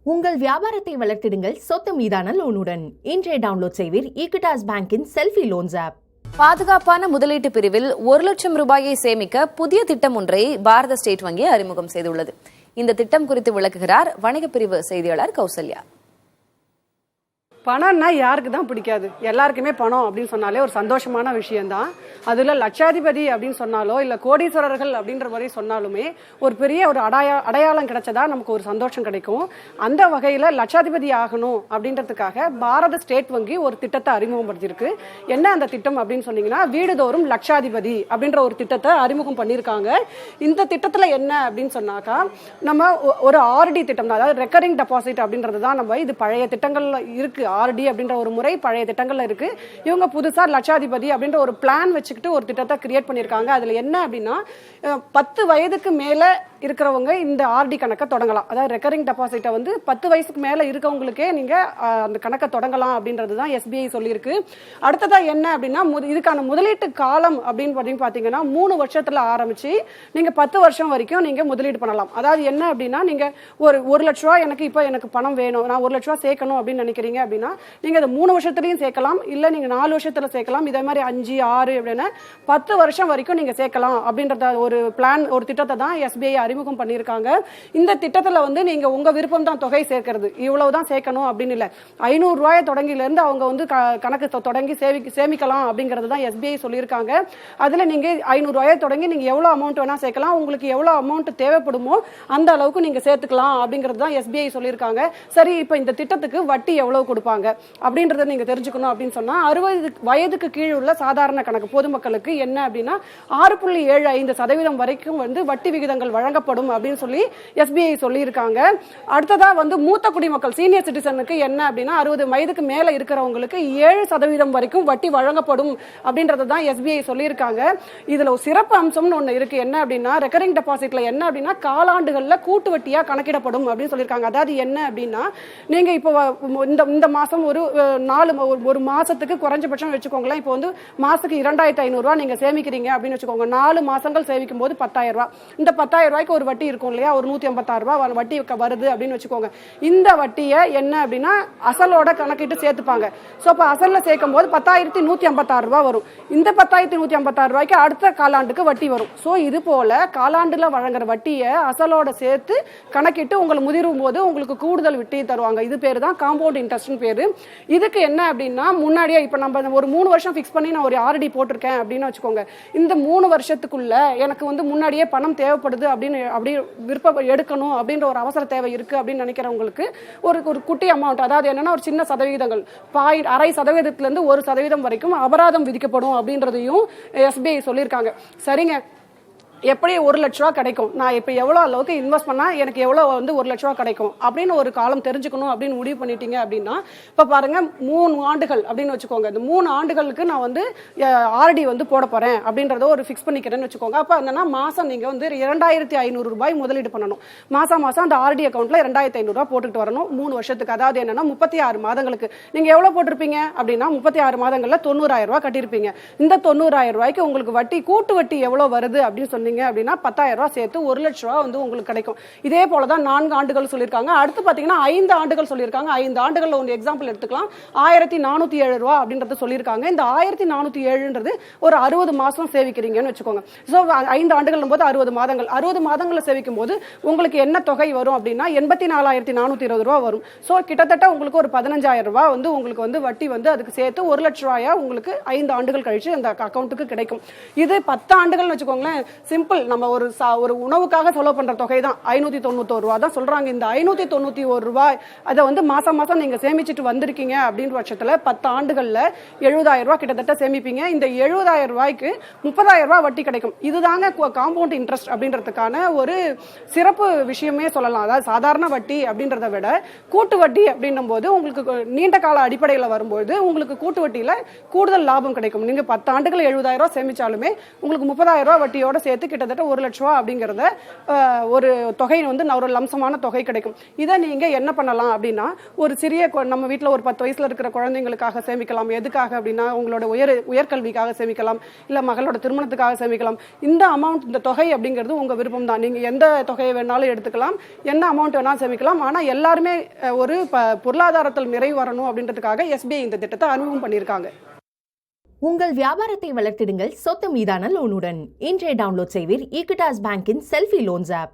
உங்கள் வியாபாரத்தை வளர்த்திடுங்கள் சொத்து மீதான லோனுடன். இன்றைய டவுன்லோட் செய்வீர் ஈக்விட்டாஸ் பேங்கின் செல்ஃபி லோன்ஸ் ஆப். பாதுகாப்பான முதலீட்டு பிரிவில் 1 லட்சம் ரூபாயை சேமிக்க புதிய திட்டம் ஒன்றை பாரத ஸ்டேட் வங்கி அறிமுகம் செய்துள்ளது. இந்த திட்டம் குறித்து விளக்குகிறார் வணிக பிரிவு செய்தியாளர் கௌசல்யா. பணம்னா யாருக்கு தான் பிடிக்காது? எல்லாருக்குமே பணம் அப்படின்னு சொன்னாலே ஒரு சந்தோஷமான விஷயம்தான். அதில் லட்சாதிபதி அப்படின்னு சொன்னாலோ இல்லை கோடீஸ்வரர்கள் அப்படின்ற மாதிரி சொன்னாலுமே ஒரு பெரிய ஒரு அடையாளம் கிடைச்சதா நமக்கு ஒரு சந்தோஷம் கிடைக்கும். அந்த வகையில் லட்சாதிபதி ஆகணும் அப்படின்றதுக்காக பாரத ஸ்டேட் வங்கி ஒரு திட்டத்தை அறிமுகப்படுத்தியிருக்கு. என்ன அந்த திட்டம் அப்படின்னு சொன்னீங்கன்னா, வீடுதோறும் லட்சாதிபதி அப்படின்ற ஒரு திட்டத்தை அறிமுகம் பண்ணியிருக்காங்க. இந்த திட்டத்தில் என்ன அப்படின்னு சொன்னாக்கா, நம்ம ஒரு ஆர்டி திட்டம் தான், அதாவது ரெக்கரிங் டெபாசிட் அப்படின்றது தான். நம்ம இது பழைய திட்டங்கள்ல இருக்கு, ஆர்டி அப்படின்ற ஒரு முறை பழைய திட்டங்கள்ல இருக்கு. இவங்க புதுசா லட்சாதிபதி அப்படின்ற ஒரு பிளான் வச்சுக்கிட்டு ஒரு திட்டத்தை கிரியேட் பண்ணிருக்காங்க. அதுல என்ன அப்படின்னா, 10 வயதுக்கு மேல இருக்கிறவங்க இந்த ஆர்டி கணக்கை தொடங்கலாம். அதாவது ரெக்கரிங் டெபாசிட்டை 10 வயசுக்கு மேல இருக்கவங்களுக்கே நீங்க அந்த கணக்கை தொடங்கலாம் அப்படின்றது தான் எஸ்பிஐ சொல்லியிருக்கு. அடுத்ததா என்ன அப்படின்னா, இதுக்கான முதலீட்டு காலம் அப்படின்னு பாத்தீங்கன்னா 3 வருஷத்துல ஆரம்பிச்சு நீங்க 10 வருஷம் வரைக்கும் நீங்க முதலீடு பண்ணலாம். அதாவது என்ன அப்படின்னா, நீங்க ஒரு லட்ச ரூபாய் எனக்கு பணம் வேணும், நான் 1 லட்ச ரூபாய் சேர்க்கணும் அப்படின்னு நினைக்கிறீங்க அப்படின்னா நீங்க அதை 3 வருஷத்துலயும் சேர்க்கலாம், இல்ல நீங்க 4 வருஷத்துல சேர்க்கலாம். இதே மாதிரி 5, 6 அப்படின்னு 10 வருஷம் வரைக்கும் நீங்க சேர்க்கலாம் அப்படின்றத ஒரு பிளான், ஒரு திட்டத்தை தான் எஸ்பிஐ அறிமுகம் பண்ணியிருக்காங்க. இந்த திட்டத்துல நீங்க உங்க விருப்பம் தான் தொகை சேர்க்கிறது, இவ்வளவுதான் சேர்க்கணும் அப்படின்னு இல்ல. 500 ரூபாய் தொடங்கில இருந்து அவங்க கணக்கு தொடங்கி சேமிக்கலாம் அப்படிங்கறது தான் எஸ்பிஐ சொல்லியிருக்காங்க. அதுல நீங்க 500 ரூபாய் தொடங்கி நீங்க எவ்வளவு அமௌண்ட் வேணா சேர்க்கலாம், உங்களுக்கு எவ்வளவு அமௌண்ட் தேவைப்படுமோ அந்த அளவுக்கு நீங்க சேர்த்துக்கலாம் அப்படிங்கறது தான் எஸ்பிஐ சொல்லியிருக்காங்க. சரி, இப்ப இந்த திட்டத்துக்கு வட்டி எவ்வளவு கொடுப்பாங்க அப்படின்றத நீங்க தெரிஞ்சுக்கணும் அப்படின்னு சொன்னா, 60 வயதுக்கு கீழ் உள்ள சாதாரண கணக்கு பொதுமக்களுக்கு என்ன அப்படின்னா 6.75% வரைக்கும் வட்டி விகிதங்கள் வழங்கப்படும் அப்படின்னு சொல்லி எஸ்பிஐ சொல்லியிருக்காங்க. அடுத்ததா மூத்த குடிமக்கள் சீனியர் சிட்டிசனுக்கு என்ன அப்படின்னா 60 வயதுக்கு மேல இருக்கிறவங்களுக்கு 7% வரைக்கும் வட்டி வழங்கப்படும் அப்படின்றத தான் எஸ்பிஐ சொல்லியிருக்காங்க. இதுல ஒரு சிறப்பு அம்சம்னு ஒண்ணு இருக்கு. என்ன அப்படின்னா, ரெக்கரிங் டெபாசிட்ல என்ன அப்படின்னா காலாண்டுகள்ல கூட்டு வட்டியா கணக்கிடப்படும் அப்படின்னு சொல்லியிருக்காங்க. அதாவது என்ன அப்படின்னா, நீங்க இப்போ இந்த மாசம் ஒரு மாசத்துக்கு குறைஞ்சபட்சம் வச்சுக்கோங்களேன், இப்போ மாசத்துக்கு 2500 ரூபாய் நீங்க சேமிக்கிறீங்க அப்படின்னு வச்சுக்கோங்க. 4 மாசங்கள் சேமிக்கும் போது 10,000 ரூபாய். இந்த 10,000 ரூபாய்க்கு ஒரு வட்டி இருக்கும் இல்லையா, ஒரு 156 ரூபாய் வட்டி வருது அப்படின்னு வச்சுக்கோங்க. இந்த வட்டியை என்ன அப்படின்னா அசலோட கணக்கிட்டு சேர்த்துப்பாங்க. சோ அப்ப அசல்ல சேர்க்கும் போது 10,156 ரூபாய் வரும். இந்த 10,156 ரூபாய்க்கு அடுத்த காலாண்டுக்கு வட்டி வரும். சோ இது போல காலாண்டுல வழங்குற வட்டியை அசலோட சேர்த்து கணக்கிட்டு உங்களை முதிரும் போது உங்களுக்கு கூடுதல் வட்டி தருவாங்க. இது பேரு தான் காம்பவுண்ட் இன்ட்ரெஸ்ட் பேரு. இதுக்கு என்ன அப்படின்னா, முன்னாடியே இப்ப நம்ம ஒரு 3 வருஷம் பிக்ஸ் பண்ணி நான் ஒரு ஆர்டி போட்டிருக்கேன் அப்படின்னு வச்சுக்கோங்க. இந்த 3 வருஷத்துக்குள்ள எனக்கு முன்னாடியே பணம் தேவைப்படுது அப்படி விருப்பம் எடுக்கணும் அப்படின்ற ஒரு அவசர தேவை இருக்கு அப்படின்னு நினைக்கிறவங்களுக்கு ஒரு குட்டி அமௌண்ட், அதாவது என்னன்னா ஒரு சின்ன சதவீதங்கள் 0.5% 1% வரைக்கும் அபராதம் விதிக்கப்படும் அப்படின்றதையும் எஸ்பிஐ சொல்லியிருக்காங்க. சரிங்க, எப்படி 1 லட்ச ரூபா கிடைக்கும், நான் இப்ப எவ்வளவு அளவுக்கு இன்வெஸ்ட் பண்ணா எனக்கு எவ்வளவு 1 லட்ச ரூபா கிடைக்கும் அப்படின்னு ஒரு காலம் தெரிஞ்சுக்கணும் அப்படின்னு முடிவு பண்ணிட்டீங்க அப்படின்னா, இப்ப பாருங்க 3 ஆண்டுகள் அப்படின்னு வச்சுக்கோங்க. இந்த 3 ஆண்டுகளுக்கு நான் ஆர்டி போட போறேன் அப்படின்றத ஒரு பிக்ஸ் பண்ணிக்கிறேன்னு வச்சுக்கோங்க. அப்ப என்னன்னா மாசம் நீங்க 2,500 ரூபாய் முதலீடு பண்ணணும். மாசம் அந்த ஆர்டி அக்கௌண்ட்ல 2,500 ரூபாய் போட்டுட்டு வரணும் 3 வருஷத்துக்கு. அதாவது என்னன்னா 36 மாதங்களுக்கு நீங்க எவ்வளவு போட்டிருப்பீங்க அப்படின்னா 36 மாதங்கள்ல 90,000 ரூபாய் கட்டியிருப்பீங்க. இந்த 90,000 ரூபாய்க்கு உங்களுக்கு வட்டி, கூட்டு வட்டி எவ்வளவு வருது அப்படின்னு சொன்னீங்க அப்படின்னா 10,000 ரூபாய் சேர்த்து 1 லட்ச ரூபாய் உங்களுக்கு கிடைக்கும். இதே போலதான் 4 ஆண்டுகள் சொல்லியிருக்காங்க. அடுத்து பாத்தீங்கன்னா 5 ஆண்டுகள் சொல்லியிருக்காங்க. 5 ஆண்டுகள்ல ஒரு எக்ஸாம்பிள் எடுத்துக்கலாம். 1,407 ரூபாய் அப்படின்றத சொல்லியிருக்காங்க. இந்த 1,407ன்றது ஒரு 60 மாசம் சேவிக்கிறீங்கன்னு வச்சுக்கோங்க. சோ 5 ஆண்டுகள் போது 60 மாதங்கள், 60 மாதங்களை சேவிக்கும் போது உங்களுக்கு என்ன தொகை வரும் அப்படின்னா 84,420 ரூபாய் வரும். சோ கிட்டத்தட்ட உங்களுக்கு ஒரு 15,000 ரூபாய் உங்களுக்கு வட்டி அதுக்கு சேர்த்து 1 லட்ச ரூபாயா உங்களுக்கு 5 ஆண்டுகள் கழிச்சு அந்த அக்கௌண்ட்டுக்கு கிடைக்கும். இது 10 ஆண்டுகள் வச்சுக்கோங்களேன். சிம்பிள், நம்ம ஒரு உணவுக்காக செலவு பண்ற தொகை தான் 591 ரூபாய் தான் சொல்றாங்க. இந்த 591 ரூபாய் அதை மாசம் மாசம் நீங்க சேமிச்சுட்டு வந்திருக்கீங்க அப்படின்ற பட்சத்துல 10 ஆண்டுகள்ல 70,000 ரூபாய் கிட்டத்தட்ட சேமிப்பீங்க. இந்த 70,000 ரூபாய்க்கு 30,000 ரூபாய் வட்டி கிடைக்கும். இதுதாங்க காம்பவுண்ட் இன்ட்ரெஸ்ட் அப்படின்றதுக்கான ஒரு சிறப்பு விஷயமே சொல்லலாம். அதாவது சாதாரண வட்டி அப்படின்றத விட கூட்டு வட்டி அப்படின்னும் போது உங்களுக்கு நீண்ட கால அடிப்படையில் வரும்போது உங்களுக்கு கூட்டு வட்டியில கூடுதல் லாபம் கிடைக்கும். நீங்க 10 ஆண்டுகள் 70,000 ரூபாய் சேமிச்சாலுமே உங்களுக்கு 30,000 ரூபாய் வட்டியோட சேர்த்து கிட்டத்தட்ட 1 லட்ச ரூபா அப்படிங்கிறத ஒரு தொகை வந்து ஒரு லம்சமான தொகை கிடைக்கும். இதை நீங்க என்ன பண்ணலாம் அப்படின்னா, ஒரு சிறிய நம்ம வீட்டில் ஒரு 10 வயசுல இருக்கிற குழந்தைங்களுக்காக சேமிக்கலாம். எதுக்காக அப்படின்னா, உங்களோட உயர்கல்விக்காக சேமிக்கலாம், இல்ல மகளோட திருமணத்துக்காக சேமிக்கலாம். இந்த அமௌண்ட், இந்த தொகை அப்படிங்கிறது உங்க விருப்பம் தான். நீங்க எந்த தொகையை வேணாலும் எடுத்துக்கலாம், என்ன அமௌண்ட் வேணாலும் சேமிக்கலாம். ஆனா எல்லாருமே ஒரு பொருளாதாரத்தில் நிறைவு வரணும் அப்படின்றதுக்காக SBI இந்த திட்டத்தை அறிமுகம் பண்ணியிருக்காங்க. உங்கள் வியாபாரத்தை வளர்த்திடுங்கள் சொத்து மீதான லோனுடன். இன்றே டவுன்லோட் செய்வீர் ஈக்விட்டாஸ் பேங்கின் செல்ஃபி லோன்ஸ் ஆப்.